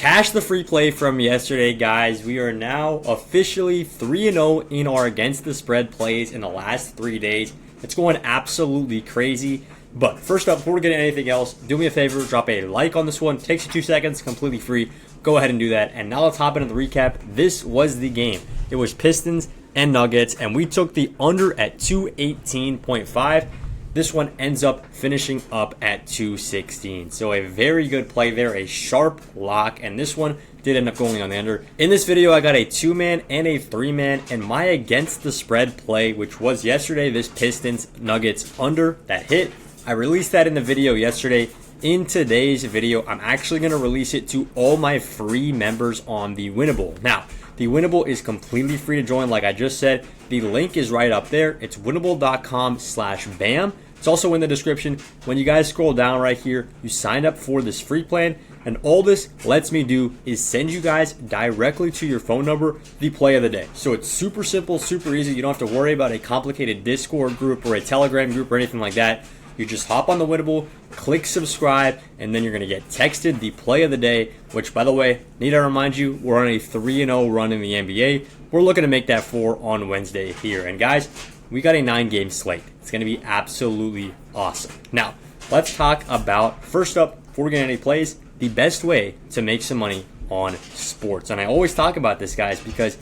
Cash the free play from yesterday, guys. We are now officially 3-0 in our against the spread plays in the last 3 days. It's going absolutely crazy. But first up, before we get into anything else, do me a favor, drop a like on this one. Takes you 2 seconds, completely free. Go ahead and do that. And now let's hop into the recap. This was the game. It was Pistons and Nuggets, and we took the under at 218.5. This one ends up finishing up at 216. So a very good play there, a sharp lock, and this one did end up going on the under. In this video, I got a 2-man and a 3-man, and my against the spread play, which was yesterday, this Pistons Nuggets under that hit. I released that in the video yesterday. In today's video, I'm actually going to release it to all my free members on the Winnable. Now, the Winnable is completely free to join, like I just said. The link is right up there. It's winnable.com/bam. It's also in the description. When you guys scroll down right here, you sign up for this free plan, and all this lets me do is send you guys directly to your phone number the play of the day. So it's super simple, super easy. You don't have to worry about a complicated Discord group or a Telegram group or anything like that. You just hop on the Winnable, click subscribe, and then you're going to get texted the play of the day, which, by the way, need to remind you, we're on a 3-0 run in the NBA. We're looking to make that 4 on Wednesday here. And guys, we got a 9-game slate. It's going to be absolutely awesome. Now, let's talk about, first up, before we get any plays, the best way to make some money on sports. And I always talk about this, guys, because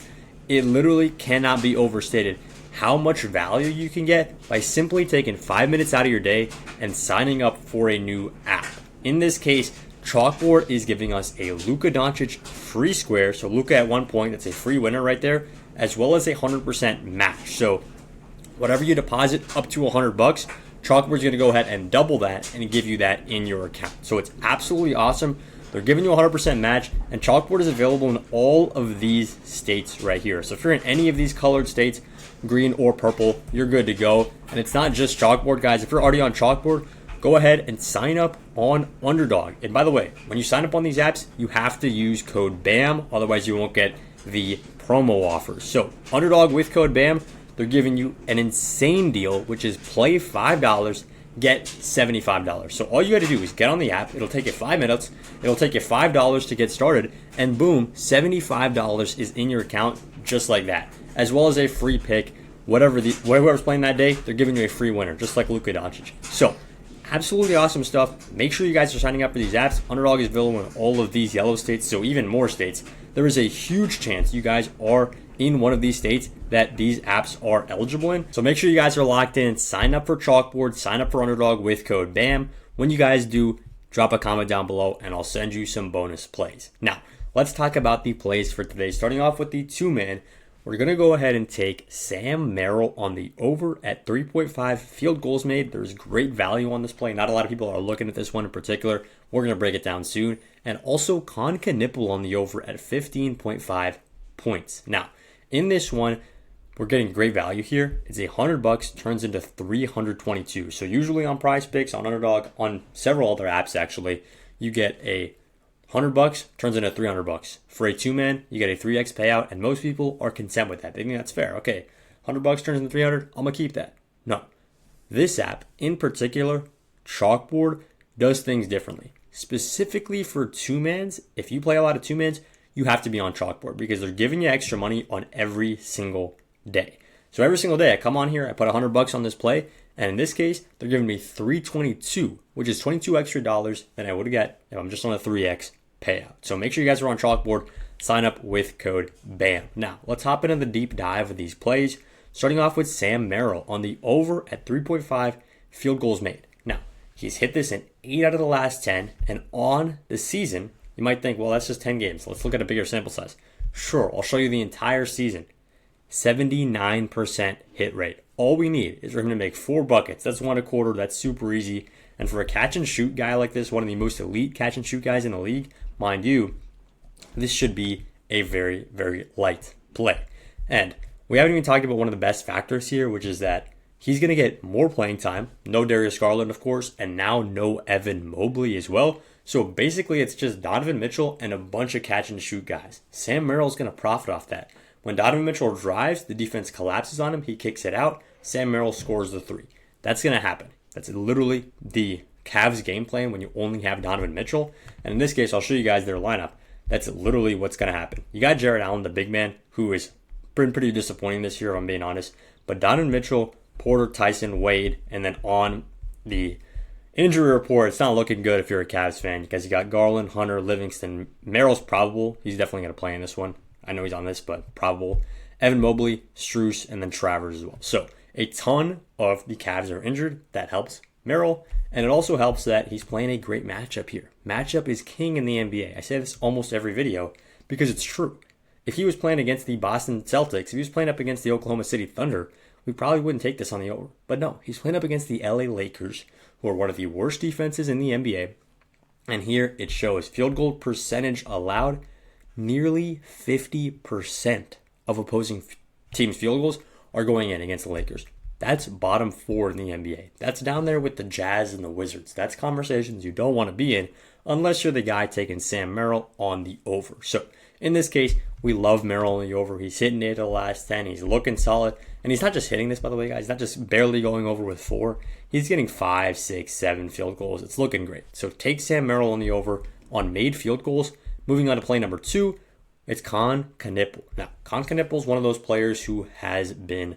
it literally cannot be overstated how much value you can get by simply taking 5 minutes out of your day and signing up for a new app. In this case, Chalkboard is giving us a Luka Doncic free square. So Luka at 1 point, that's a free winner right there, as well as a 100% match. So whatever you deposit up to $100, Chalkboard's going to go ahead and double that and give you that in your account. So it's absolutely awesome. They're giving you a 100% match, and Chalkboard is available in all of these states right here. So if you're in any of these colored states, green or purple, you're good to go. And it's not just Chalkboard, guys. If you're already on Chalkboard, go ahead and sign up on Underdog. And by the way, when you sign up on these apps, you have to use code BAM, otherwise you won't get the promo offers. So Underdog with code BAM, they're giving you an insane deal, which is play $5, get $75. So all you got to do is get on the app. It'll take you 5 minutes. It'll take you $5 to get started, and boom, $75 is in your account just like that, as well as a free pick. Whoever's playing that day, they're giving you a free winner, just like Luka Doncic. So absolutely awesome stuff. Make sure you guys are signing up for these apps. Underdog is available in all of these yellow states, so even more states. There is a huge chance you guys are in one of these states that these apps are eligible in. So make sure you guys are locked in. Sign up for Chalkboard, sign up for Underdog with code BAM. When you guys do, drop a comment down below and I'll send you some bonus plays. Now, let's talk about the plays for today. Starting off with the 2-man, we're going to go ahead and take Sam Merrill on the over at 3.5 field goals made. There's great value on this play. Not a lot of people are looking at this one in particular. We're going to break it down soon. And also Nipple on the over at 15.5 points. Now, in this one, we're getting great value here. It's $100, turns into 322. So usually on Prizepicks, on Underdog, on several other apps actually, you get a $100, turns into $300. For a 2-man, you get a 3x payout, and most people are content with that. They think that's fair. Okay, $100 turns into 300. I'm gonna keep that. No, this app in particular, Chalkboard, does things differently. Specifically for 2-mans, if you play a lot of 2-mans, you have to be on Chalkboard because they're giving you extra money on every single day. So every single day I come on here, I put $100 on this play, and in this case, they're giving me 322, which is 22 extra dollars than I would get if I'm just on a 3x payout. So make sure you guys are on Chalkboard, sign up with code BAM. Now, let's hop into the deep dive of these plays, starting off with Sam Merrill on the over at 3.5 field goals made. Now, he's hit this in 8 out of the last 10, and on the season, you might think, well, that's just 10 games. Let's look at a bigger sample size. Sure, I'll show you the entire season. 79% hit rate. All we need is for him to make 4 buckets. That's 1 a quarter. That's super easy. And for a catch and shoot guy like this, one of the most elite catch and shoot guys in the league, mind you, this should be a very, very light play. And we haven't even talked about one of the best factors here, which is that he's going to get more playing time. No Darius Garland, of course, and now no Evan Mobley as well. So basically, it's just Donovan Mitchell and a bunch of catch and shoot guys. Sam Merrill's going to profit off that. When Donovan Mitchell drives, the defense collapses on him. He kicks it out. Sam Merrill scores the 3. That's going to happen. That's literally the Cavs game plan when you only have Donovan Mitchell. And in this case, I'll show you guys their lineup. That's literally what's going to happen. You got Jared Allen, the big man, who has been pretty disappointing this year, if I'm being honest. But Donovan Mitchell, Porter, Tyson, Wade, and then on the injury report, it's not looking good if you're a Cavs fan because you got Garland, Hunter, Livingston. Merrill's probable. He's definitely going to play in this one. I know he's on this, but probable. Evan Mobley, Strus, and then Travers as well. So a ton of the Cavs are injured. That helps Merrill. And it also helps that he's playing a great matchup here. Matchup is king in the NBA. I say this almost every video because it's true. If he was playing against the Boston Celtics, if he was playing up against the Oklahoma City Thunder, we probably wouldn't take this on the over. But no, he's playing up against the LA Lakers, who are one of the worst defenses in the NBA. And here it shows field goal percentage allowed. Nearly 50% of opposing teams' field goals are going in against the Lakers. That's bottom 4 in the NBA. That's down there with the Jazz and the Wizards. That's conversations you don't want to be in unless you're the guy taking Sam Merrill on the over. So in this case, we love Merrill on the over. He's hitting 8 of the last 10. He's looking solid. And he's not just hitting this, by the way, guys. He's not just barely going over with 4. He's getting 5, 6, 7 field goals. It's looking great. So take Sam Merrill on the over on made field goals. Moving on to play number 2, it's Con Knipple. Now, Con Knipple is one of those players who has been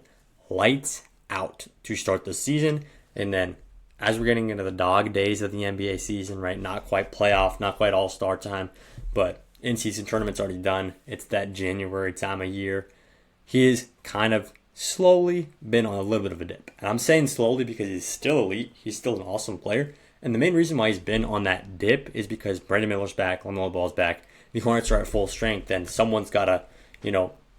lights out to start the season. And then as we're getting into the dog days of the NBA season, right? Not quite playoff, not quite all-star time, but in-season tournament's already done. It's that January time of year. He has kind of slowly been on a little bit of a dip. And I'm saying slowly because he's still elite. He's still an awesome player. And the main reason why he's been on that dip is because Brandon Miller's back, LaMelo Ball's back, the Hornets are at full strength, and someone's got to,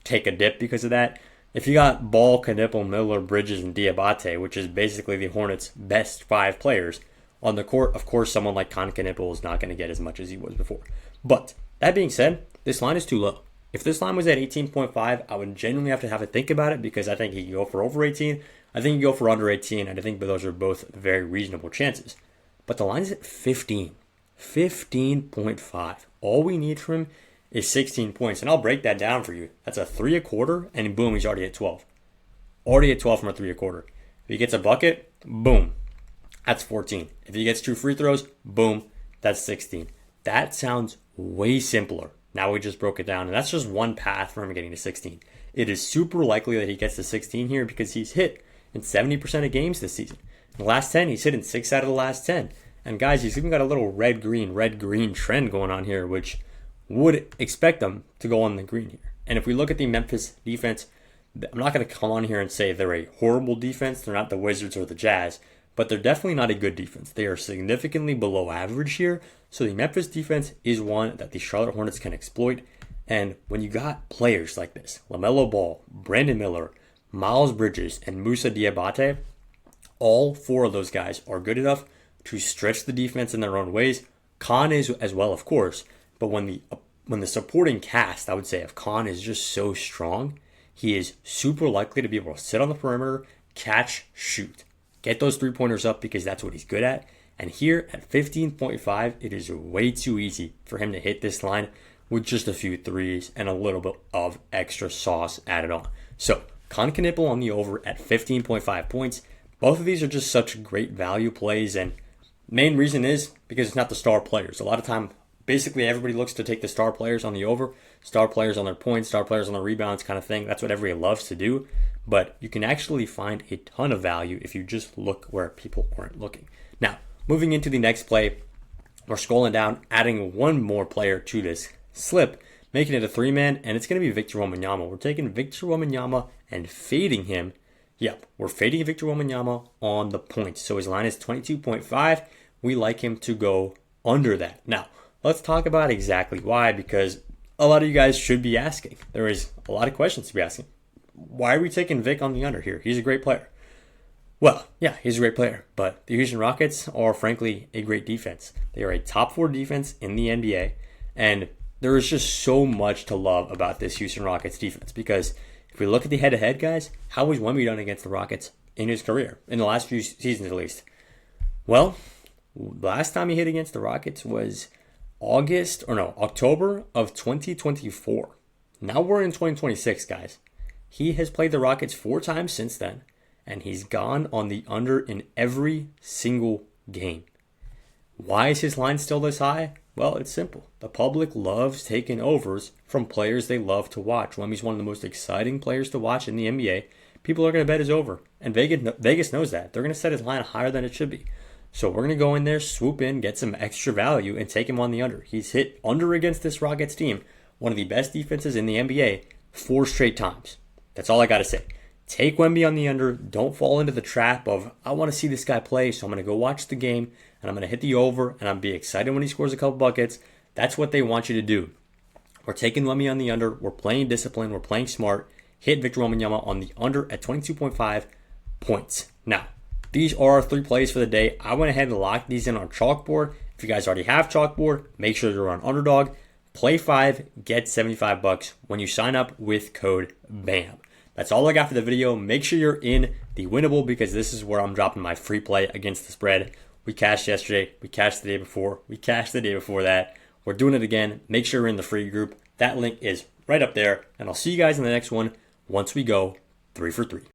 take a dip because of that. If you got Ball, Knipple, Miller, Bridges, and Diabate, which is basically the Hornets' best 5 players on the court, of course, someone like Con Knipple is not going to get as much as he was before. But that being said, this line is too low. If this line was at 18.5, I would genuinely have to think about it because I think he can go for over 18. I think he can go for under 18, and I think those are both very reasonable chances. But the line is at 15. 15.5. All we need from him is 16 points. And I'll break that down for you. That's a 3 a quarter, and boom, he's already at 12. Already at 12 from a 3 a quarter. If he gets a bucket, boom, that's 14. If he gets 2 free throws, boom, that's 16. That sounds way simpler. Now we just broke it down, and that's just one path for him getting to 16. It is super likely that he gets to 16 here because he's hit in 70% of games this season. In the last 10, he's hit in 6 out of the last 10. And guys, he's even got a little red-green trend going on here, which would expect them to go on the green here. And if we look at the Memphis defense, I'm not going to come on here and say they're a horrible defense. They're not the Wizards or the Jazz, but they're definitely not a good defense. They are significantly below average here. So the Memphis defense is one that the Charlotte Hornets can exploit. And when you got players like this, LaMelo Ball, Brandon Miller, Miles Bridges, and Moussa Diabate, all 4 of those guys are good enough to stretch the defense in their own ways. Khan is as well, of course, but when the supporting cast, I would say, of Khan is just so strong, he is super likely to be able to sit on the perimeter, catch, shoot. Get those 3-pointers up because that's what he's good at. And here at 15.5, it is way too easy for him to hit this line with just a few threes and a little bit of extra sauce added on. So, Con Knipple on the over at 15.5 points. Both of these are just such great value plays, and main reason is because it's not the star players. A lot of time, basically everybody looks to take the star players on the over, star players on their points, star players on their rebounds kind of thing. That's what everybody loves to do. But you can actually find a ton of value if you just look where people aren't looking. Now, moving into the next play, we're scrolling down, adding one more player to this slip, making it a 3-man, and it's going to be Victor Wembanyama. We're taking Victor Wembanyama and fading him. Yep, we're fading Victor Wembanyama on the points. So his line is 22.5. We like him to go under that. Now, let's talk about exactly why, because a lot of you guys should be asking. There is a lot of questions to be asking. Why are we taking Vic on the under here? He's a great player. Well, yeah, he's a great player, but the Houston Rockets are frankly a great defense. They are a top 4 defense in the NBA, and there is just so much to love about this Houston Rockets defense because if we look at the head-to-head, guys, how has Wemby done against the Rockets in his career, in the last few seasons at least? Well, last time he hit against the Rockets was October of 2024. Now we're in 2026, guys. He has played the Rockets 4 times since then, and he's gone on the under in every single game. Why is his line still this high? Well, it's simple. The public loves taking overs from players they love to watch. Wemby's one of the most exciting players to watch in the NBA. People are going to bet his over, and Vegas knows that. They're going to set his line higher than it should be. So we're going to go in there, swoop in, get some extra value, and take him on the under. He's hit under against this Rockets team, one of the best defenses in the NBA, 4 straight times. That's all I got to say. Take Wemby on the under. Don't fall into the trap of, I want to see this guy play, so I'm going to go watch the game, and I'm going to hit the over, and I'm going to be excited when he scores a couple buckets. That's what they want you to do. We're taking Wemby on the under. We're playing discipline. We're playing smart. Hit Victor Wembanyama on the under at 22.5 points. Now, these are our 3 plays for the day. I went ahead and locked these in on Chalkboard. If you guys already have Chalkboard, make sure you're on Underdog. Play 5, get $75 when you sign up with code BAM. That's all I got for the video. Make sure you're in the winnable because this is where I'm dropping my free play against the spread. We cashed yesterday. We cashed the day before. We cashed the day before that. We're doing it again. Make sure you're in the free group. That link is right up there. And I'll see you guys in the next one once we go 3 for 3.